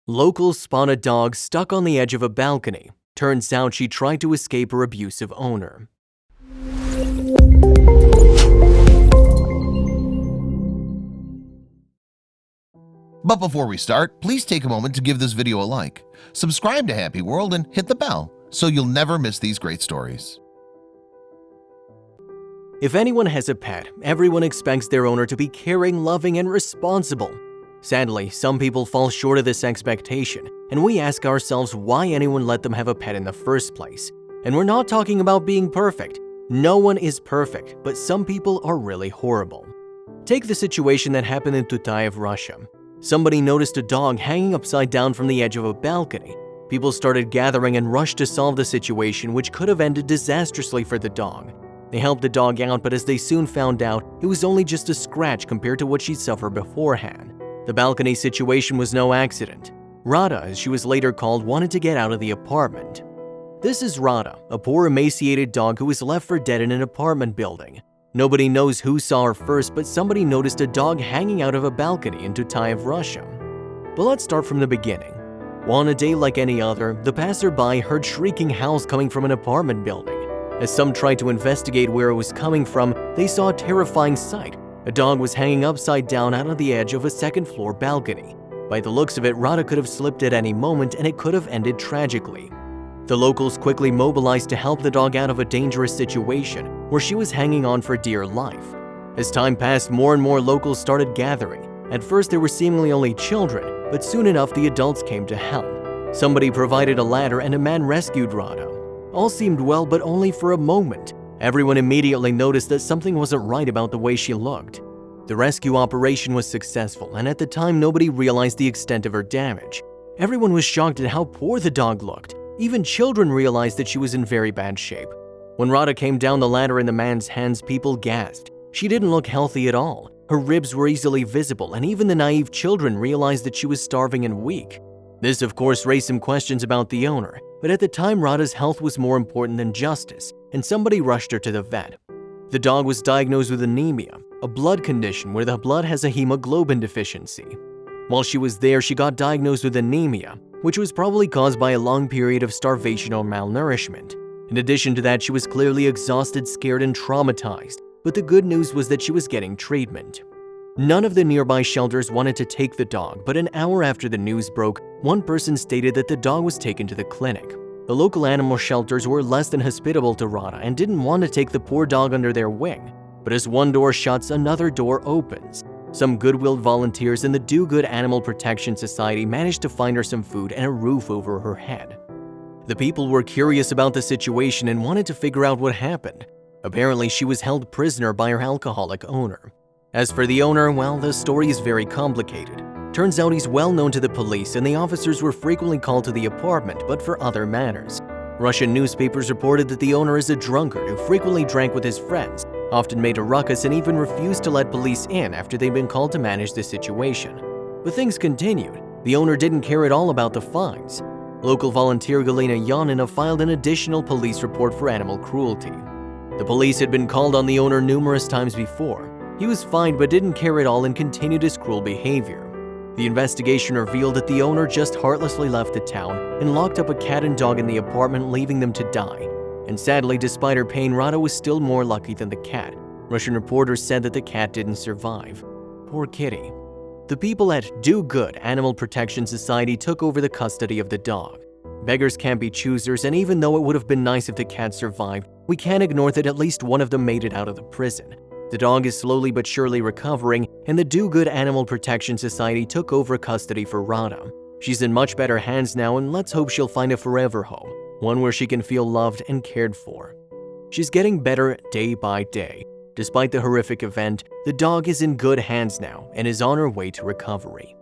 Locals spot a dog stuck on the edge of a balcony. Turns out she tried to escape her abusive owner. But before we start, please take a moment to give this video a like, subscribe to HappyWorld, and hit the bell so you'll never miss these great stories. If anyone has a pet, everyone expects their owner to be caring, loving, and responsible. Sadly, some people fall short of this expectation, and we ask ourselves why anyone let them have a pet in the first place. And we're not talking about being perfect. No one is perfect, but some people are really horrible. Take the situation that happened in Tutaev, Russia. Somebody noticed a dog hanging upside down from the edge of a balcony. People started gathering and rushed to solve the situation, which could have ended disastrously for the dog. They helped the dog out, but as they soon found out, it was only just a scratch compared to what she'd suffered beforehand. The balcony situation was no accident. Rada, as she was later called, wanted to get out of the apartment. This is Rada, a poor emaciated dog who was left for dead in an apartment building. Nobody knows who saw her first, but somebody noticed a dog hanging out of a balcony in Tutaev, Russia. But let's start from the beginning. On a day like any other, the passerby heard shrieking howls coming from an apartment building. As some tried to investigate where it was coming from, they saw a terrifying sight. A dog was hanging upside down out on the edge of a second-floor balcony. By the looks of it, Rada could have slipped at any moment and it could have ended tragically. The locals quickly mobilized to help the dog out of a dangerous situation where she was hanging on for dear life. As time passed, more and more locals started gathering. At first, there were seemingly only children, but soon enough the adults came to help. Somebody provided a ladder and a man rescued Rada. All seemed well, but only for a moment. Everyone immediately noticed that something wasn't right about the way she looked. The rescue operation was successful, and at the time nobody realized the extent of her damage. Everyone was shocked at how poor the dog looked. Even children realized that she was in very bad shape. When Rada came down the ladder in the man's hands, people gasped. She didn't look healthy at all. Her ribs were easily visible, and even the naive children realized that she was starving and weak. This, of course, raised some questions about the owner, but at the time Rada's health was more important than justice, and somebody rushed her to the vet. The dog was diagnosed with anemia, a blood condition where the blood has a hemoglobin deficiency. While she was there, she got diagnosed with anemia, which was probably caused by a long period of starvation or malnourishment. In addition to that, she was clearly exhausted, scared, and traumatized, but the good news was that she was getting treatment. None of the nearby shelters wanted to take the dog, but an hour after the news broke, one person stated that the dog was taken to the clinic. The local animal shelters were less than hospitable to Rada and didn't want to take the poor dog under their wing. But as one door shuts, another door opens. Some goodwill volunteers in the Do Good Animal Protection Society managed to find her some food and a roof over her head. The people were curious about the situation and wanted to figure out what happened. Apparently, she was held prisoner by her alcoholic owner. As for the owner, well, the story is very complicated. Turns out he's well known to the police and the officers were frequently called to the apartment, but for other matters. Russian newspapers reported that the owner is a drunkard who frequently drank with his friends, often made a ruckus, and even refused to let police in after they'd been called to manage the situation. But things continued. The owner didn't care at all about the fines. Local volunteer Galina Yanina filed an additional police report for animal cruelty. The police had been called on the owner numerous times before. He was fined but didn't care at all and continued his cruel behavior. The investigation revealed that the owner just heartlessly left the town and locked up a cat and dog in the apartment, leaving them to die. And sadly, despite her pain, Rada was still more lucky than the cat. Russian reporters said that the cat didn't survive. Poor kitty. The people at Do Good Animal Protection Society took over the custody of the dog. Beggars can't be choosers, and even though it would have been nice if the cat survived, we can't ignore that at least one of them made it out of the prison. The dog is slowly but surely recovering, and the Do Good Animal Protection Society took over custody for Rada. She's in much better hands now, and let's hope she'll find a forever home, one where she can feel loved and cared for. She's getting better day by day. Despite the horrific event, the dog is in good hands now and is on her way to recovery.